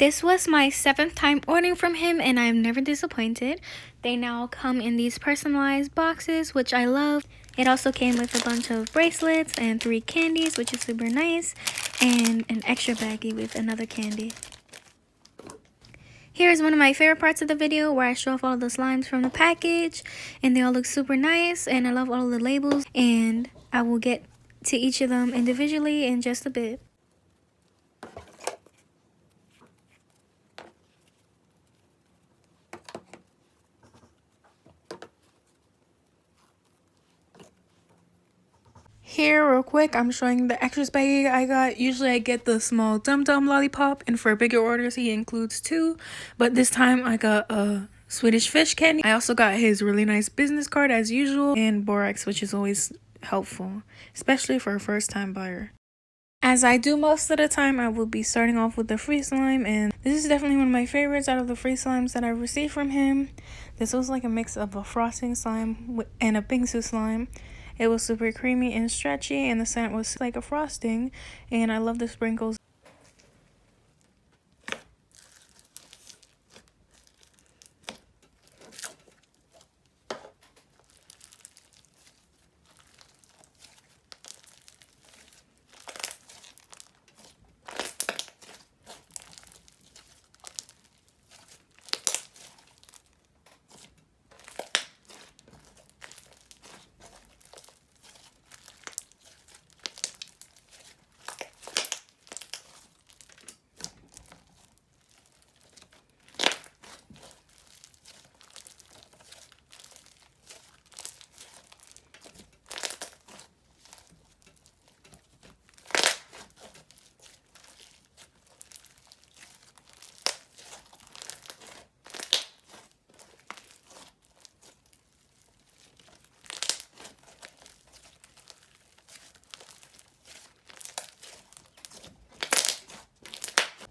This was my 7th time ordering from him and I am never disappointed. They now come in these personalized boxes, which I love. It also came with a bunch of bracelets and 3 candies, which is super nice, and an extra baggie with another candy. Here's one of my favorite parts of the video where I show off all the slimes from the package, and they all look super nice, and I love all the labels, and I will get to each of them individually in just a bit. Here, real quick, I'm showing the extras baggie I got. Usually I get the small Dum Dum lollipop, and for bigger orders he includes 2. But this time I got a Swedish fish candy. I also got his really nice business card as usual, and borax, which is always helpful, especially for a first time buyer. As I do most of the time, I will be starting off with the free slime, and this is definitely one of my favorites out of the free slimes that I've received from him. This was like a mix of a frosting slime and a bingsu slime. It was super creamy and stretchy, and the scent was like a frosting, and I love the sprinkles.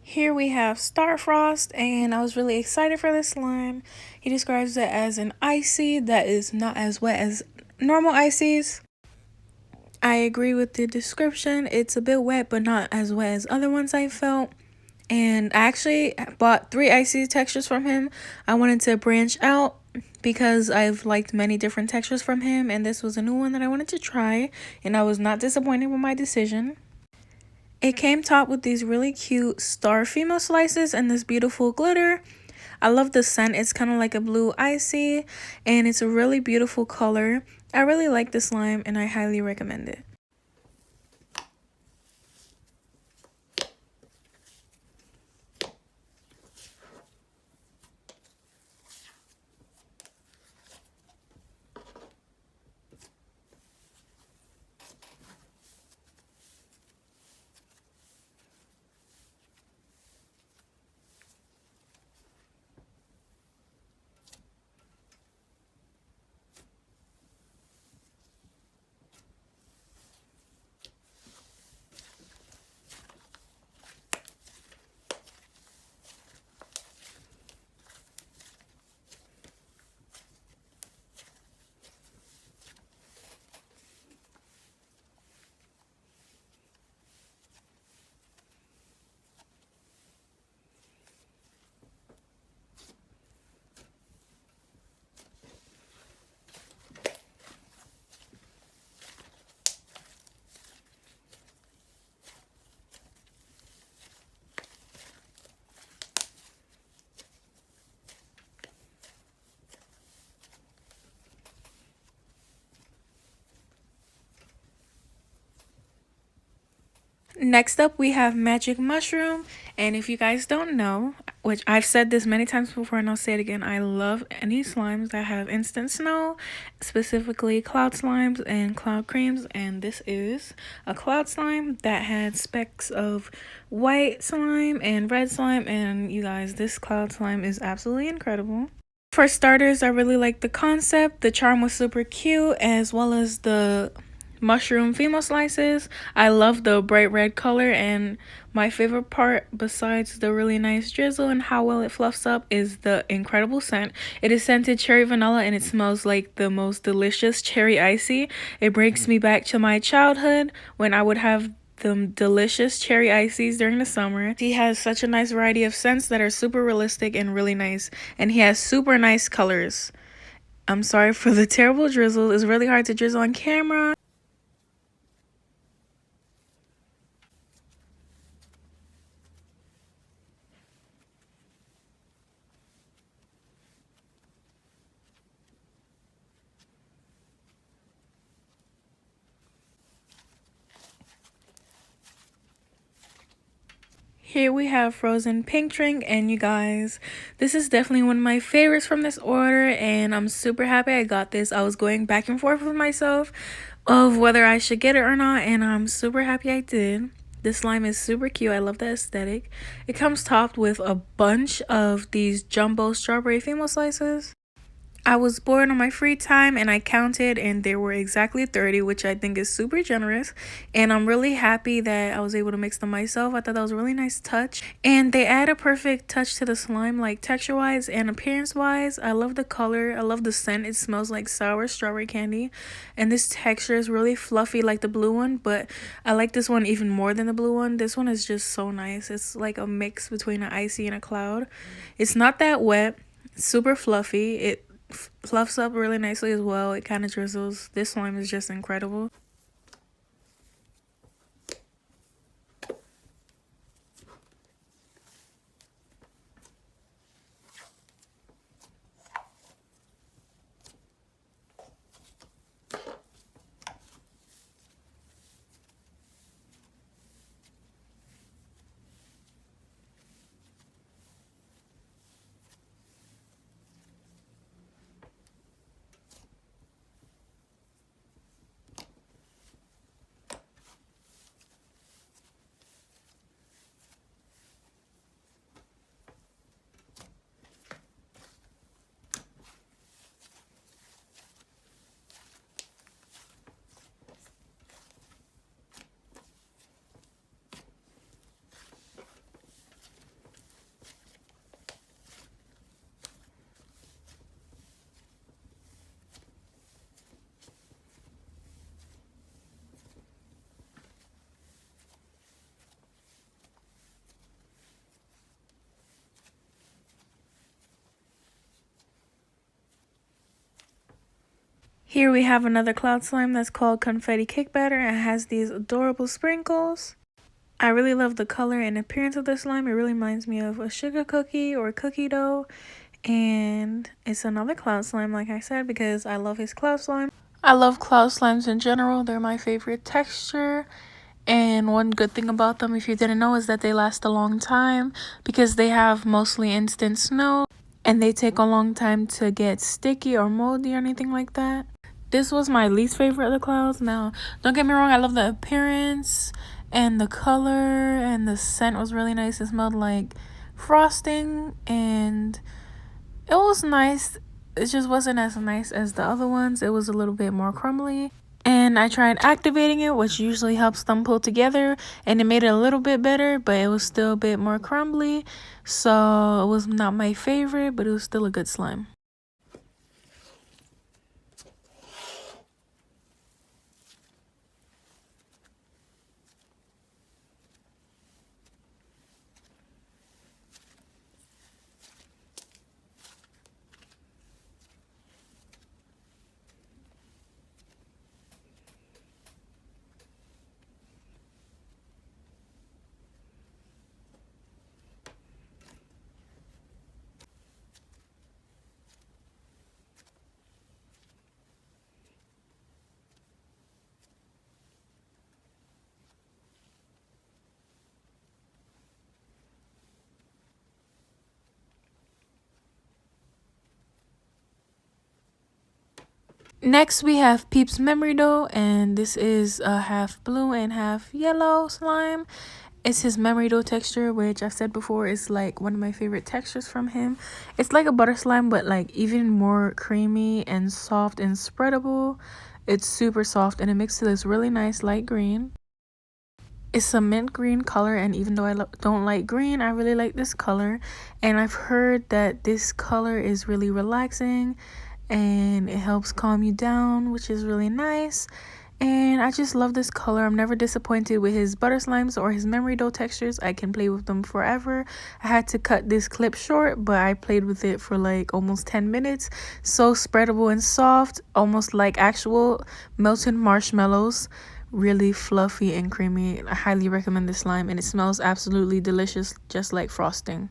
Here we have Star Frost, and I was really excited for this slime. He describes it as an icy that is not as wet as normal ices. I agree with the description. It's a bit wet, but not as wet as other ones I felt. And I actually bought 3 icy textures from him. I wanted to branch out because I've liked many different textures from him, and this was a new one that I wanted to try, and I was not disappointed with my decision. It came topped with these really cute star female slices and this beautiful glitter. I love the scent. It's kind of like a blue icy, and it's a really beautiful color. I really like this slime, and I highly recommend it. Next up, we have Magic Mushroom, and if you guys don't know, which I've said this many times before and I'll say it again, I love any slimes that have instant snow, specifically cloud slimes and cloud creams, and this is a cloud slime that had specks of white slime and red slime, and you guys, this cloud slime is absolutely incredible. For starters, I really like the concept. The charm was super cute, as well as the mushroom female slices. I love the bright red color, and my favorite part, besides the really nice drizzle and how well it fluffs up, is the incredible scent. It is scented cherry vanilla, and it smells like the most delicious cherry icy. It brings me back to my childhood when I would have the delicious cherry ices during the summer. He has such a nice variety of scents that are super realistic and really nice. And he has super nice colors. I'm sorry for the terrible drizzle. It's really hard to drizzle on camera. Here we have frozen pink drink, and you guys, this is definitely one of my favorites from this order, and I'm super happy I got this. I was going back and forth with myself of whether I should get it or not, and I'm super happy I did. This slime is super cute. I love the aesthetic. It comes topped with a bunch of these jumbo strawberry fimo slices. I was bored on my free time and I counted, and there were exactly 30, which I think is super generous. And I'm really happy that I was able to mix them myself. I thought that was a really nice touch. And they add a perfect touch to the slime, like texture wise and appearance wise. I love the color. I love the scent. It smells like sour strawberry candy. And this texture is really fluffy like the blue one, but I like this one even more than the blue one. This one is just so nice. It's like a mix between an icy and a cloud. It's not that wet. It's super fluffy. It fluffs up really nicely as well. It kind of drizzles. This slime is just incredible. Here we have another cloud slime that's called Confetti Cake Batter and has these adorable sprinkles. I really love the color and appearance of this slime. It really reminds me of a sugar cookie or cookie dough. And it's another cloud slime, like I said, because I love his cloud slime. I love cloud slimes in general. They're my favorite texture. And one good thing about them, if you didn't know, is that they last a long time because they have mostly instant snow and they take a long time to get sticky or moldy or anything like that. This was my least favorite of the clouds. Now, don't get me wrong, I love the appearance and the color, and the scent was really nice. It smelled like frosting and it was nice. It just wasn't as nice as the other ones. It was a little bit more crumbly. And I tried activating it, which usually helps them pull together, and it made it a little bit better, but it was still a bit more crumbly. So it was not my favorite, but it was still a good slime. Next, we have Peeps Memory Dough, and this is a half blue and half yellow slime. It's his memory dough texture, which I've said before is like one of my favorite textures from him. It's like a butter slime, but like even more creamy and soft and spreadable. It's super soft and it mixes this really nice light green. It's a mint green color, and even though I don't like green, I really like this color. And I've heard that this color is really relaxing and it helps calm you down, which is really nice. And I just love this color. I'm never disappointed with his butter slimes or his memory dough textures. I can play with them forever. I had to cut this clip short, but I played with it for like almost 10 minutes. So spreadable and soft, almost like actual melted marshmallows. Really fluffy and creamy. I highly recommend this slime, and it smells absolutely delicious, just like frosting.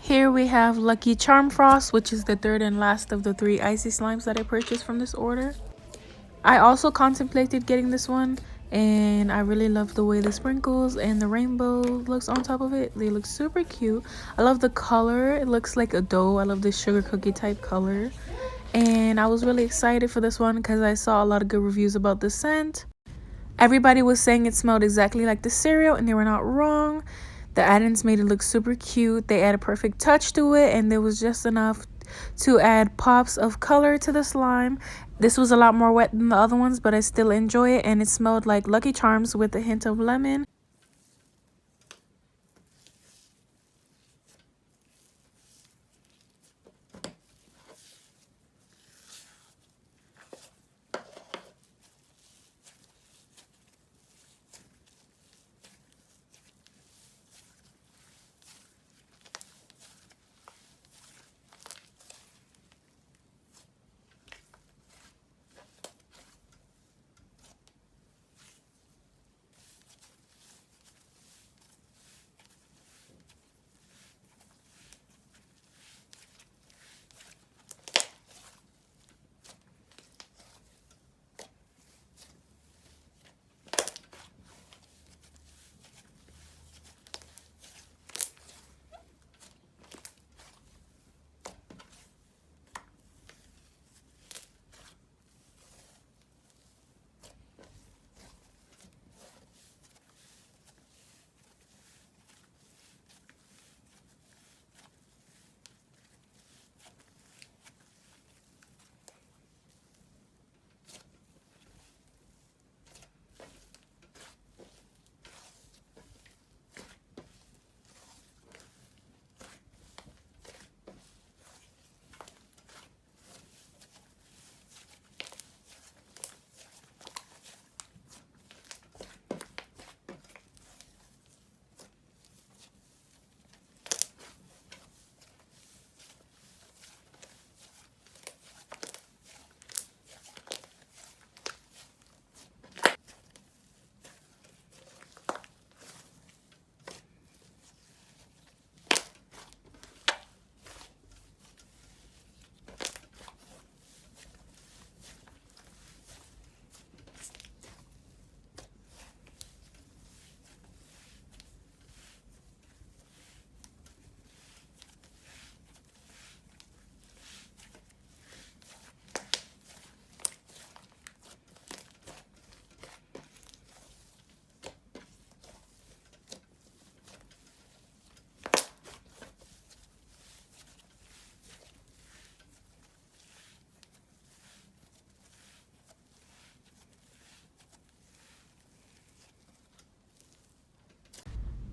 Here we have Lucky Charm Frost, which is the third and last of the 3 icy slimes that I purchased from this order. I also contemplated getting this one, and I really love the way the sprinkles and the rainbow looks on top of it. They look super cute. I love the color. It looks like a dough. I love this sugar cookie type color. And I was really excited for this one because I saw a lot of good reviews about the scent. Everybody was saying it smelled exactly like the cereal, and they were not wrong. The add-ins made it look super cute. They added a perfect touch to it, and there was just enough to add pops of color to the slime. This was a lot more wet than the other ones, but I still enjoy it, and it smelled like Lucky Charms with a hint of lemon.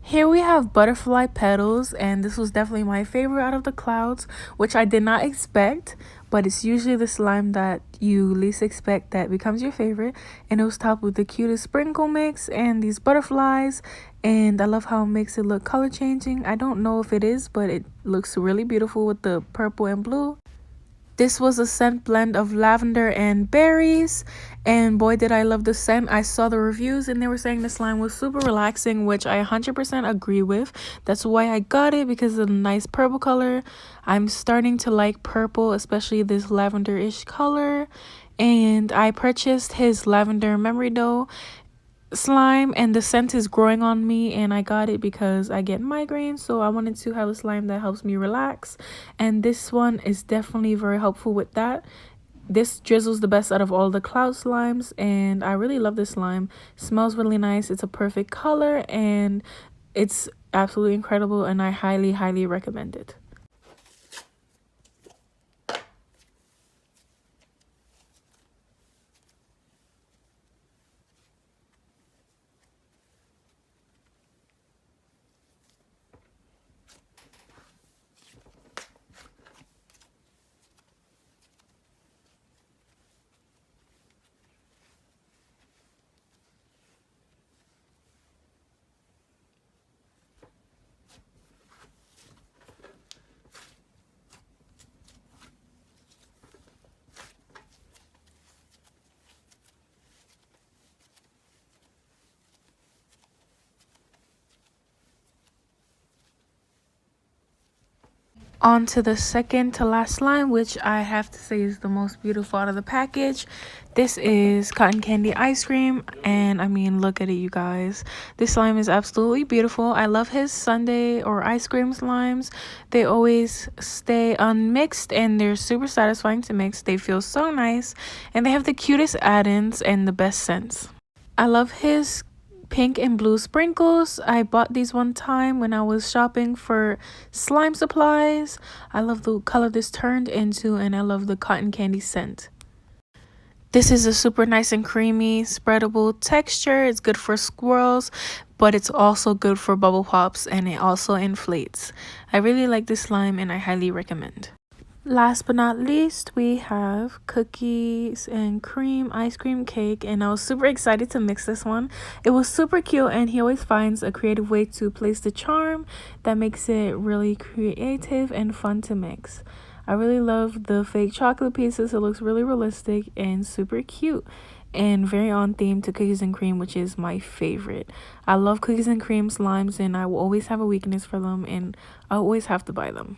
Here we have butterfly petals, and this was definitely my favorite out of the clouds, which I did not expect, but it's usually the slime that you least expect that becomes your favorite. And it was topped with the cutest sprinkle mix and these butterflies, and I love how it makes it look color changing. I don't know if it is, but it looks really beautiful with the purple and blue. This was a scent blend of lavender and berries, and boy did I love the scent. I saw the reviews and they were saying the slime was super relaxing, which I 100% agree with. That's why I got it, because of the nice purple color. I'm starting to like purple, especially this lavender-ish color, and I purchased his lavender memory dough slime, and the scent is growing on me, and I got it because I get migraines, so I wanted to have a slime that helps me relax, and this one is definitely very helpful with that. This drizzles the best out of all the cloud slimes, and I really love this slime. It smells really nice, it's a perfect color, and it's absolutely incredible, and I highly recommend it. On to the second to last slime, which I have to say is the most beautiful out of the package. This is cotton candy ice cream, and I mean, look at it, you guys. This slime is absolutely beautiful. I love his sundae or ice cream slimes. They always stay unmixed, and they're super satisfying to mix. They feel so nice, and they have the cutest add-ins and the best scents. I love his pink and blue sprinkles. I bought these one time when I was shopping for slime supplies. I love the color this turned into, and I love the cotton candy scent. This is a super nice and creamy spreadable texture. It's good for swirls, but it's also good for bubble pops, and it also inflates. I really like this slime, and I highly recommend. Last but not least, we have cookies and cream ice cream cake, and I was super excited to mix this one. It was super cute, and he always finds a creative way to place the charm that makes it really creative and fun to mix. I really love the fake chocolate pieces. It looks really realistic and super cute, and very on theme to cookies and cream, which is my favorite. I love cookies and cream slimes, and I will always have a weakness for them, and I always have to buy them.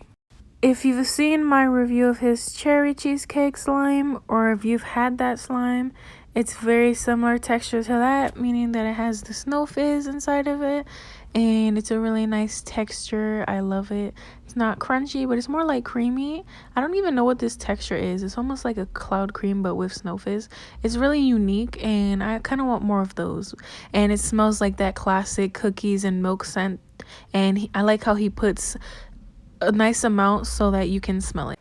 If you've seen my review of his cherry cheesecake slime, or if you've had that slime, it's very similar texture to that, meaning that it has the snow fizz inside of it, and it's a really nice texture. I love it. It's not crunchy, but it's more like creamy. I don't even know what this texture is. It's almost like a cloud cream, but with snow fizz. It's really unique, and I kind of want more of those. And it smells like that classic cookies and milk scent, and I like how he puts a nice amount so that you can smell it.